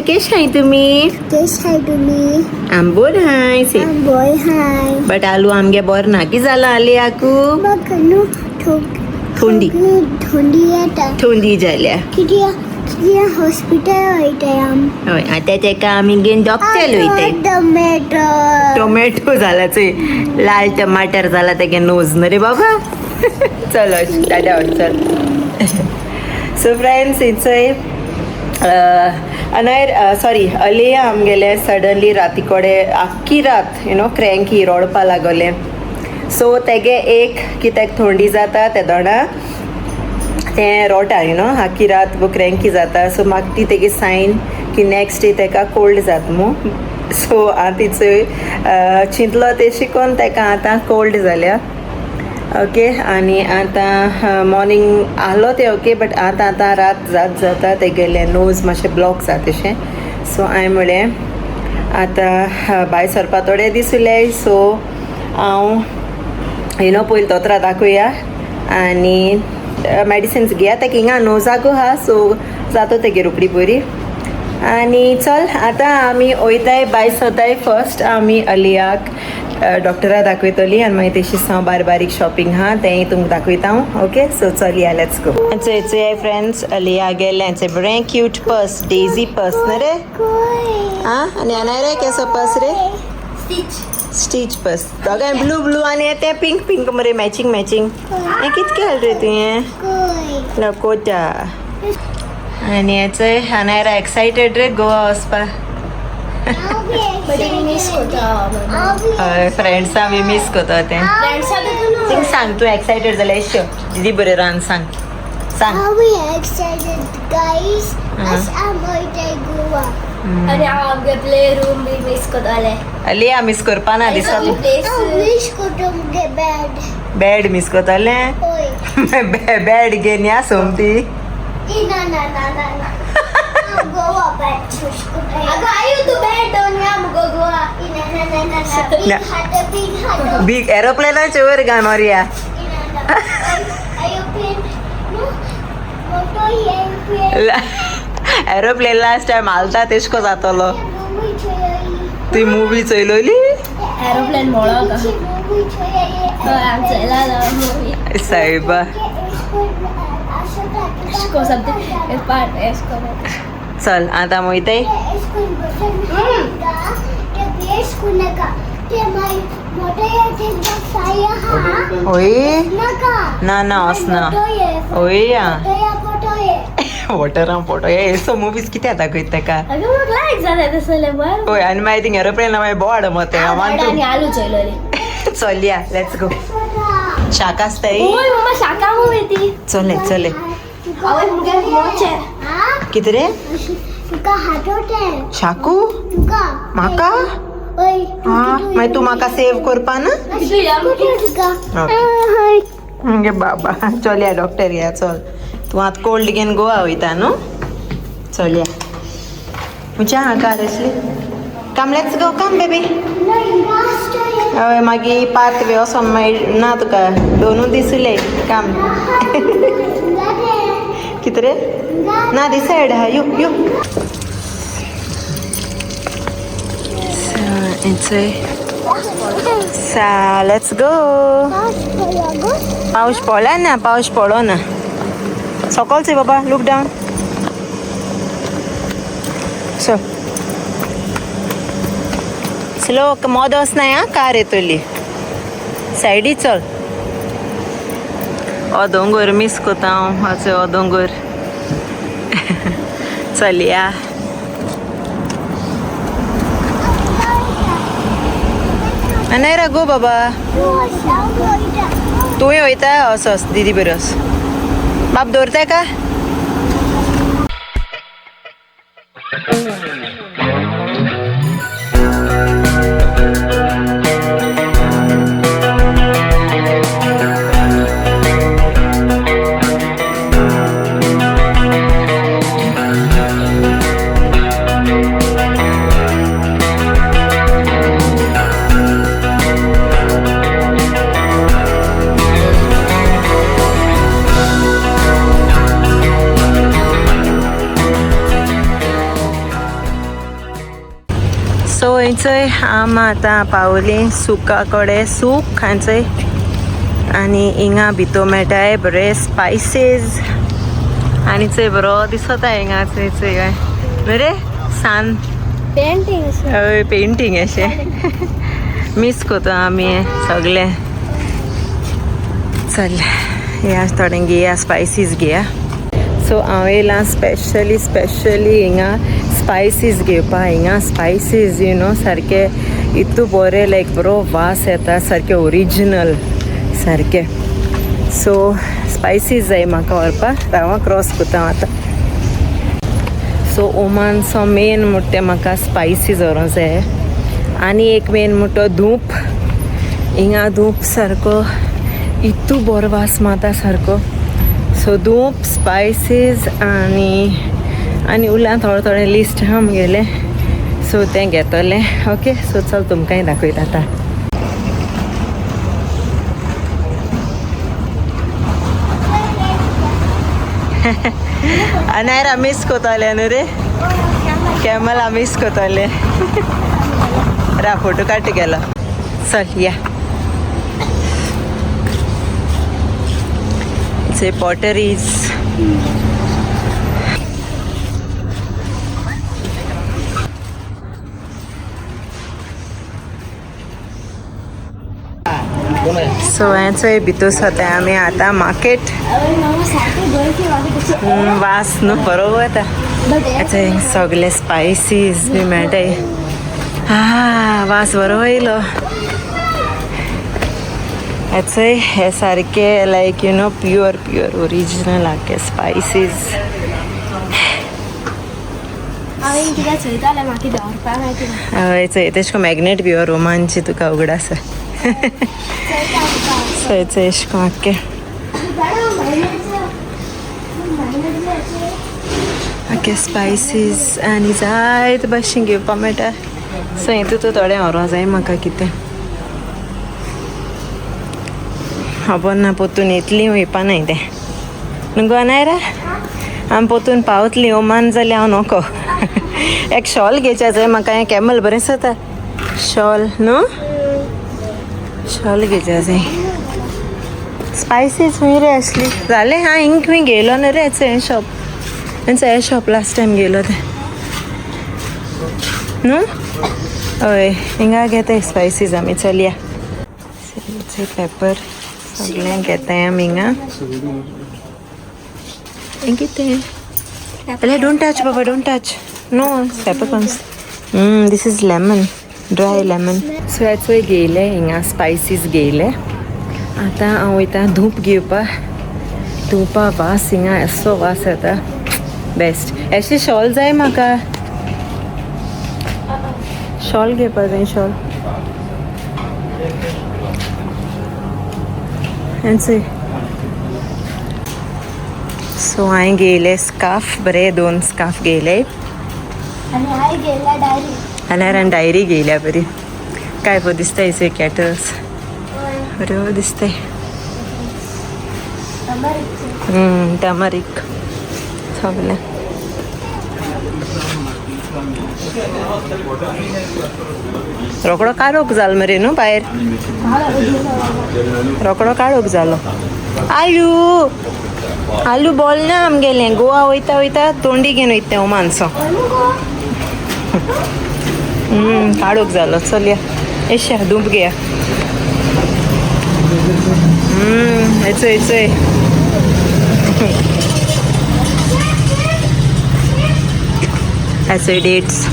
केश हाय तुम्ही आंबोड हाय से बट आलू आमगे बोर ना की जाला आले आकू थोंडी थोंडी जाल्या हॉस्पिटल होय आता तेका आमी घेऊन डॉक्टर वयताय टोमॅटो जाला चोय लाल टमाटर जाला तेगे नोज न रे बाबा चलो दादा चल सो फ्रेंड्स इट्स अनायर सॉरी अलिया आमगेले सडनली राती कोडे आख्खी रात क्रँकी रोडपा लागले सो तेगे एक कित्याक थोंडी जाता ते दोना तें रोटा आख्खी रात वो क्रँकी जाता सो म्हाका ती तेगे सायन की नेक्स्ट डे तेका कोल्ड जाता मू सो आतां चोय चिंतलो ते शिकोन तेका आतां कोल्ड जाल्या ओके आनी आतां मॉर्निंग आहलो ते ओके बट आतां रात जाता तेगेले नोज मातशें ब्लॉक जाता तशें सो हांवें म्हळें आतां भायर सरपा थोडे दीस उरले सो हांव पयलीं दोतोरा दाखोवया आनी मेडिसिन्स घेया तेका हिंगा नोजाकू आहा सो जाता तेगे रोखडी बरी आनी चल आतां आमी वयताय भायर सरताय फर्स्ट आमी अलियाक डॉक्टरा दाखयतली आनी मागीर तेशी हांव बारीक शॉपिंग आहा तेंय तुमकां दाखयता हांव ओके सो चल या लेट्स गो चोय फ्रेंड्स अलिया गेलें बरें क्यूट पर्स डेझी पर्स न्ही रे आं आनी हांगा रे केसो पर्स रे स्टीच पर्स दोगांय ब्लू आनी तें पिंक मरे मॅचिंग हें कितके घाल रे तुवें लकोटा आनी हेचोय हांगा एक्सायटेड रे गोवा वचपा फ्रेंड्सा आमी मिस करता तें थिंग सांग तूं एक्सायटेड जाल्यार एश्यो दीदी बरें रान सांग आणि आमगे प्ले रूम बी मिस करताले अलिया मिस करपा ना दिसता तूं मिस करता मुगे बेड मिस करताले बेड घेवन या सोमती ना गोवा बेड चूज करता अगं आयु तू बेड दोन या मुगो गोवा ना बिग एरोप्लेनाचे वयर गानोरिया आयु पेन मोटो एरोप्लेन लास्ट टाइम हालता तेशको जातलो ती मूवी चोयलोली एरोप्लेन मोळो का सायबा चल आतां वयताय ओय ना वचना ओय या वॉटरां फोटो हे सो मुवीज कित्या दाखयत तेका होय आनी मागीर थिंग एरोप्लेन मागीर बोवाड मते चल या लेट्स गो शाक आसताय चले कितें रे शाकू म्हाका मागीर तूं म्हाका सेव करपा ना गे बाबा चल या डॉक्टर या चल तूं आतां कोल्ड घेवन गोवा वयता न्हू चल या खुंयच्या हा कार आसली come let's go come baby हय मागीर पात बी वोसोन मागीर ना तुका दोनूच दीस उरले काम कितें रे ना दिस सायड हा यू लेट्स गो पावस पडला ना पावस पडो ना सकाळचे बाबा लुक डावन सो स्लो मोद वचनाय हा कार येतली सायडी चल दोंगर मिस कोता हांव हाचो दोंगर चल या नाही रा गो बाबा तुवें वयता वस दीदी बरोस बाप दवरताय का सो थंय आम आतां पावली सुका कडेन सूक हांचंय आनी हिंगा भितर मेळटाय बरे स्पायसीस आनी थंय बरो दिसता हिंगा थंय काय बरे सान हय पेंटींग अशें मिस करता आमी सगळे चल या थोडें घेया स्पायसीस घेया सो हांव येयलां स्पेशली हिंगा स्पायसीस घेवपा हिंगा स्पायसीस यू नो सारके इतू बरें लायक बरो वास येता सारके ओरिजिनल सारके सो स्पायसीस जाय म्हाका व्हरपाक राव क्रॉस कोता आतां सो ओमानचो मेन म्हणटा तें म्हाका स्पायसीस व्हरों जाय आनी एक मेन म्हणटा धूप हिंगा धूप सारको इतू बरो वास माता सारको सो धूप स्पायसीस आनी उरल्यान थोडें लिस्ट आहा म्हगेलें सो तें घेतलें ओके सो चल तुमकांय दाखयता आतां अनायरा मिस कोताले न्हू रे कॅमला मिस कोताले रा फोटो काट गेलो चल या से पॉटरीज सो हेंचोय भितर सद्या आमी आतां मार्केट वास न्हू बरो वता हेचोय सगळे स्पायसीस बी मेळटाय वास बरो येयलो हेचोय हे सारके like you know pure original आखे स्पायसीस हय चोय तेश को मॅग्नेट बी रोमांची तुका उगड आसा सो एश को आखे आखे स्पायसीस आनी जायत भाशेन घेवपा मेळटा सो हितून थोडें व्हरों जाय म्हाका कितें खबर ना पोतून येतली वयपा नाय तें न्हू गो नायरा आमी पोतून पावतली ओमान जाल्यार हांव नोको एक शॉल घेवचें जाय म्हाका हें कॅमल बरें जाता शॉल न्हू शॉल घेवचें जाय स्पायसीस खंय रे आसली जालें हांव हिंग खंय गेलो न्हू रे हें शॉप लास्ट टायम गेलो तें न्हू हय हिंगा घेताय स्पायसीस आमी चलया पेपर सगळें घेताय आमी हिंगा कितें जाल्यार डोंट टच बाबा don't touch no peppercorns this is lemon dry lemon so हेचोय घेयले हिंगा स्पायसीस घेयले आतां हांव वयता धूप घेवपाक धुपा वास हिंगा असो वास येता बेस्ट एशें शॉल जाय म्हाका शॉल घेवपा जाय शॉल हेंचोय सो हांवें घेयले स्कार्फ बरे 2 स्कार्फ घेयले आनी डायरी घेयल्या बरी काय बरो दिसताय चोय कॅटल्स बरो दिसताय टमरीक सगळें रोकडो काडोक जालो मरे न्हू भायर रोकडो काडोक जालो आलू बॉल ना आमगेलें गोवा वयता तोंडी घेवन वयता ओमानचो काडोक जालो चल या एशा धूप घेया हेचोय हेचोय डेट्स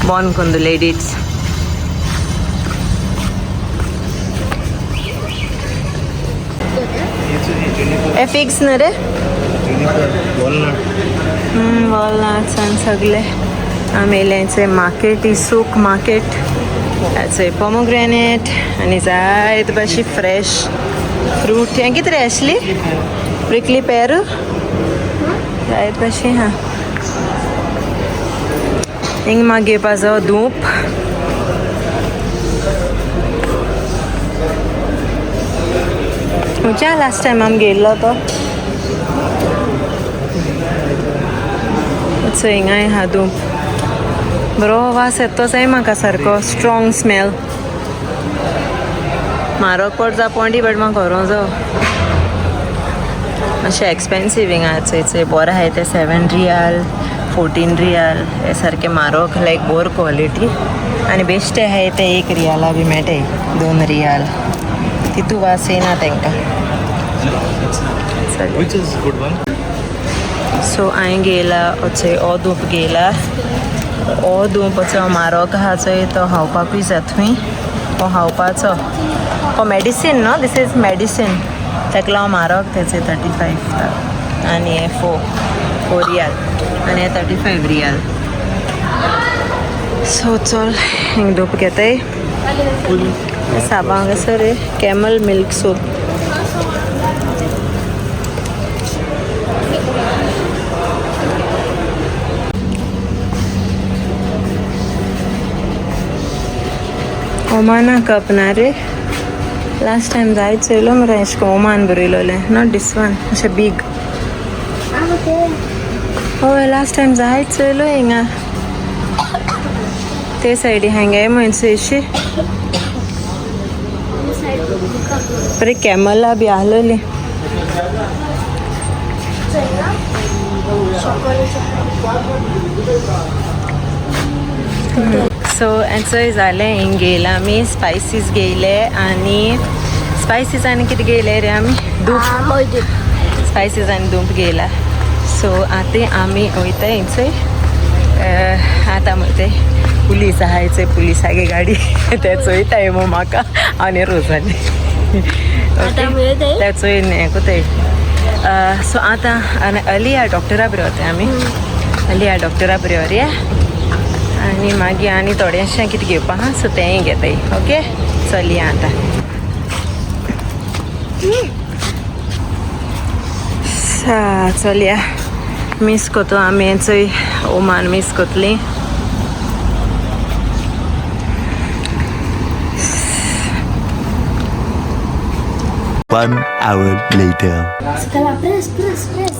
बॉर्न कोंदुले डेट्स हे फिक्स न्हू रे वॉलनट्स आनी सगळे आमेल्यांचे मार्केट ही सूक मार्केट हेचोय पोमोग्रेनेट आनी जायत भाशे फ्रेश फ्रूट हें कितें रे आसली प्रिकली पेरू जायत भाशे हा हिंग म्हाका घेवपाचो धूप खुंयच्या लास्ट टायम आमी गेल्लो तो सो हिंगाय हा धूप बरो वास येतोच आहे म्हाका सारको स्ट्रॉंग स्मेल म्हारग पडटा पोंडी बट म्हाका व्हरों जाय मातशें एक्सपेन्सीव हिंगा चंय बरें आहाय ते 7 रियाल 14 रियाल हे सारके म्हारग लायक बोर क्वॉलिटी आनी बेश्टे आहाय ते 1 रियाला बी मेळटाय 2 रियाल तितू वास येना तांकां Which is good one? So हांवें घेयला चंय हो धूप घेयला हो धूप म्हारग आहा चंय तो खावपाकूय जाता थंय हो खावपाचो हो मेडिसीन न्हू दीस इज मेडिसीन ताका लागून म्हारग तेचे 35 आनी हे 4 रियाल आनी हे 35 रियाल सो चल हिंग धूप घेताय साबांग सर कॅमल मिल्क सूप ओमाना कप ना रे लास्ट टाइम जायच येयलो मरे एशे कोन्न ओमान बरयलोले नॉट दिस वन अशें बीग हय लास्ट टाइम जायच येयलो हिंगा ते सायडी हांगा म्हणचे अशी बरे कॅमला बी आहलोली सो एन्जॉय जालें हिंग घेयला आमी स्पायसीस घेयले आनी स्पायसीस आनी कितें घेयले रे आमी दूप स्पायसीस आनी दूप घेयला सो आतां आमी वयताय हिंगसय आतां म्हणटाय पुलीस आहाय चंय पुलिसागे गाडी ते चोयताय मो म्हाका आनी रोजानी ते चोयन हें कोताय सो आतां अलिया डॉक्टरा बरें वताय आमी अलिया डॉक्टरा बरें व्हरया आनी मागीर आनी थोडेंशें कितें घेवपा आहा सो तेंय घेताय ओके चलया आतां चलया मिस कोतो आमी चंय ओमान मिस कोतली 1 hour later.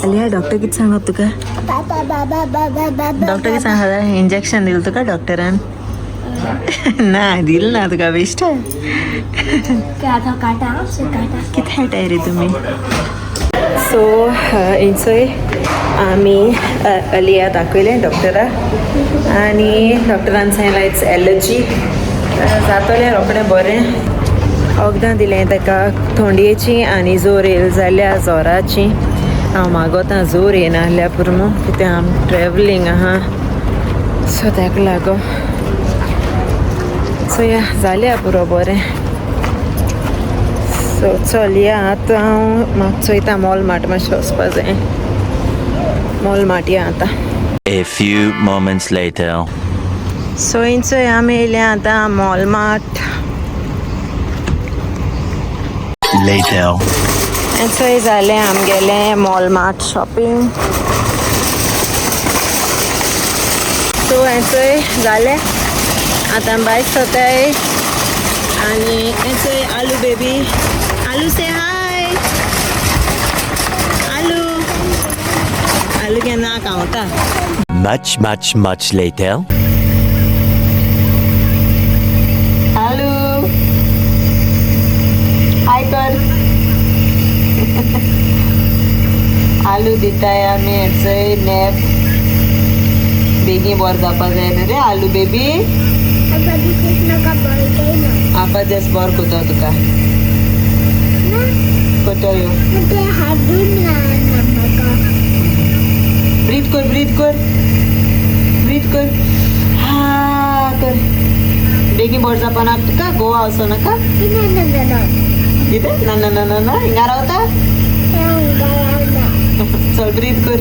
अलिया डॉक्टर कितें सांगप तुका डॉक्टर कितें सांगता इंजेक्शन दिलें तुका डॉक्टरान ना दिल ना तुका बेश्ट कितें खेळटाय रे तुमी सो इंचोय आमी अलिया दाखयलें डॉक्टरा आनी डॉक्टरान सांगलें इट्स एलर्जी जातोलें रोखडें बरें वखदां दिलें ताका थंडेची आनी जोर येयली जाल्यार जोराची हांव मागोता जोर येना जाल्यार पुरो न्हू कित्याक आमी ट्रॅवलिंग आहा सो ताका लागून सो या जाल्या पुरो बरें सो चल या आतां हांव म्हाका चोयता मॉल मार्ट मातशें वचपा जाय मॉल मार्ट या आतां A few moments later. So इंचोय आमी येयले आतां मॉल मार्ट Later. चोय जालें आमगेलें मॉल मार्ट शॉपिंग सो चोय जालें आतां भायर सरताय आनी चोय आलू बेबी आलू से हाय आलू आलू केन्ना खावता Much later. आलू हाय कर आलू दिताय आमी चोय नॅप बेगीन बर जावपा जाय न्हू रे आलू बेबी आपा जस्ट बर कोतो तुका कोतो यो ब्रीथ कर हा कर बेगीन बर जावपा ना तुका गोवा वचो नाका कितें ना ना ना ना ना हिंगा रावता चल ब्रीथ कर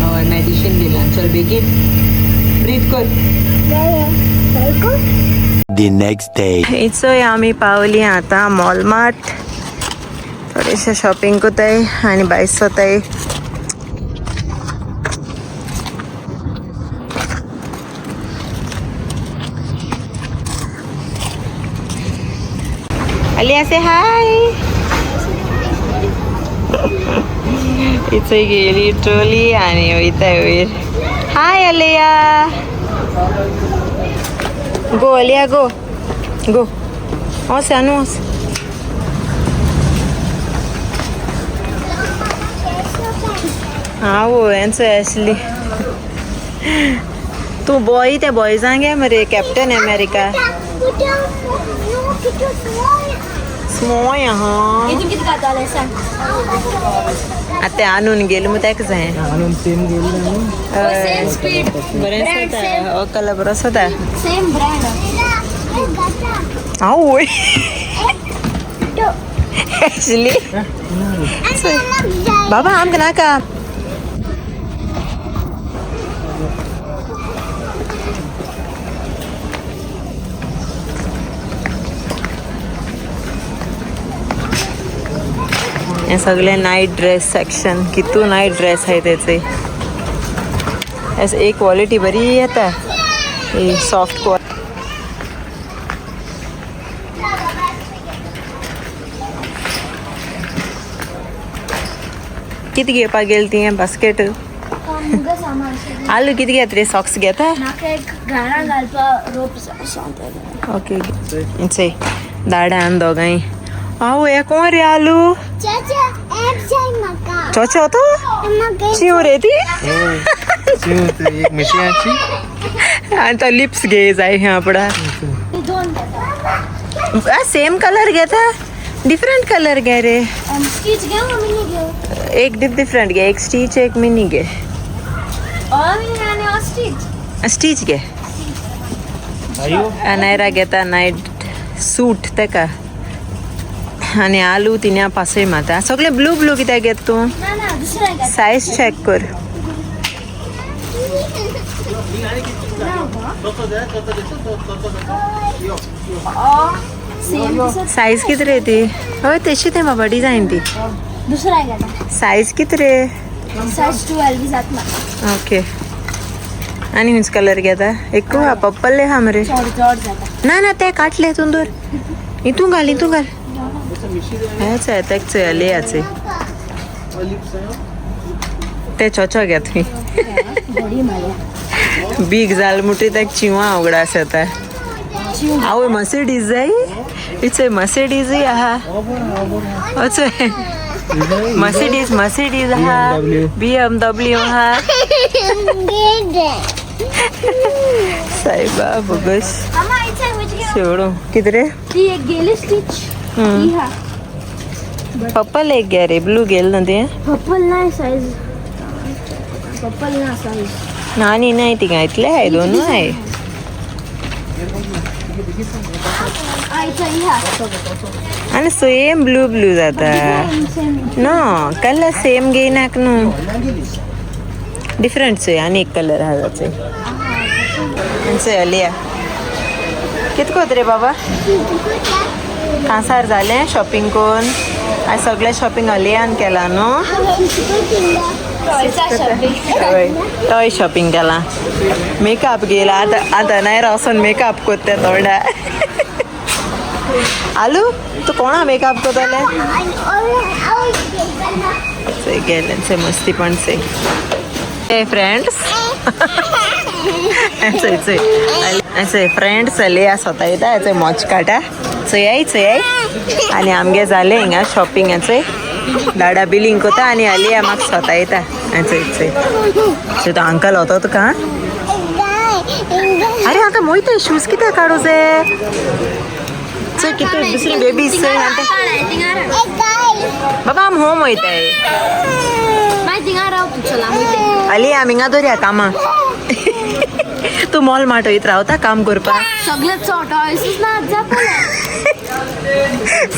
हय मेडिसीन दिलां चल बेगीन ब्रीथ कर The next day. इचोय आमी पावली आतां मॉल मार्ट थोडेशें शॉपिंग कोताय आनी भायर सरताय अलिया से हाय इथे गेली ट्रोली आणि इथे वयर. हाय अलिया. गो अलिया गो गो. ओस अनुस. हाँ वो यांचं असली. तू बॉय त्या बॉयजांगे मरे कॅप्टन अमेरिका. स्मॉय हाँ. आता आणून गेल मग त्याच आहे. आणून सेम गेलं सेम स्पीड. बरेच होता. कलर बरस होता. Same brand. हाँ वो actually बाबा आम कना का हे सगळे नाईट ड्रेस सेक्शन. कितू नाईट ड्रेस आहे त्याचे. एक क्वालिटी बरी येता. Soft quality. किती घेवपा गेलती हैं बास्केट. आलू किती घेतले. सॉक्स घेता. ओके इथे दाडा आण दोगाई. आओ हे कोण रे आलू. चोचो तो चिव रे ती. एक मिशियाची आणि तो लिप्स घे जाय हे आपडा. सेम कलर घेता. डिफरंट कलर घे रे. एक डिफरंट घे. एक स्टिच एक मिनी घे. स्टिच घे. नायरा घेता नाईट सूट तेका. आणि आलू तिन्या पासय माता. सगळे ब्लू ब्लू कित्याक घेत तू. साईज चेक कर. साईज किती रे ती. होय तशी ते बाबा डिझाईन ती. दुसरा घेता. साईज किती रे. साईज 12 जात ना. ओके. आणि हुंच कलर घेता. एक पप्पल हा मरे. ना ना ते काटले तुंदूर. इथून घाल इथून घाल. हेच आहे तेच आले याचे. ते चोचो घ्या तुम्ही. बीग जाल मुठी ते चिवा उघडा असता. आवय मर्सिडीज जाई. इट्स ए मर्सिडीज आहा. अच्छा मर्सिडीज मर्सिडीज आहा. BMW आहा. साईबा बगस शेवडो किती रे. ती एक गेली स्टिच. पप्पल एक घ्या रे. ब्लू गेल ना ते. पर्पल नाही साईज. पर्पल ना साईज. नानी नाही ती घातले आहे. दोन आहे. आणि सेम ब्लू ब्लू जाता. नो कलर सेम घे नाक नु. डिफरंट आहे. आणि एक कलर हा जाते. अलिया किती होत रे बाबा. कांसार झाले शॉपिंग कोण. आज सगळे शॉपिंग अलियान केला न्हू. टॉय शॉपिंग केला. मेकअप गेला. आता नाही रावसून मेकअप करते थोडा. आलू तू कोणा मेकअप करतले. गेले मस्ती पण से फ्रेंड्स. असे फ्रेंड्स लिया स्वतः येता याचे मॉच काटा. यायचं आणि आमगे झाले हिंगा शॉपिंग याचे. दाडा बिलिंग होता आणि आलिया मग स्वतः येता. तो अंकल होता तो का. अरे आता मोहित शूज किती काढूचे. किती दुसरी बेबीज बाबा आम होम होत आहे. आलिया आम्ही दोऱ्या कामा. तू मॉल माट वयत रावता काम करपा.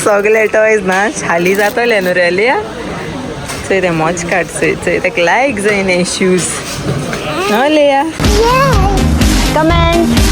सगळे टॉयज ना छाली जातले न्हू रे आलिया. ते मॉच काडचे ते लायक जायने शूज. आलिया कमेंट.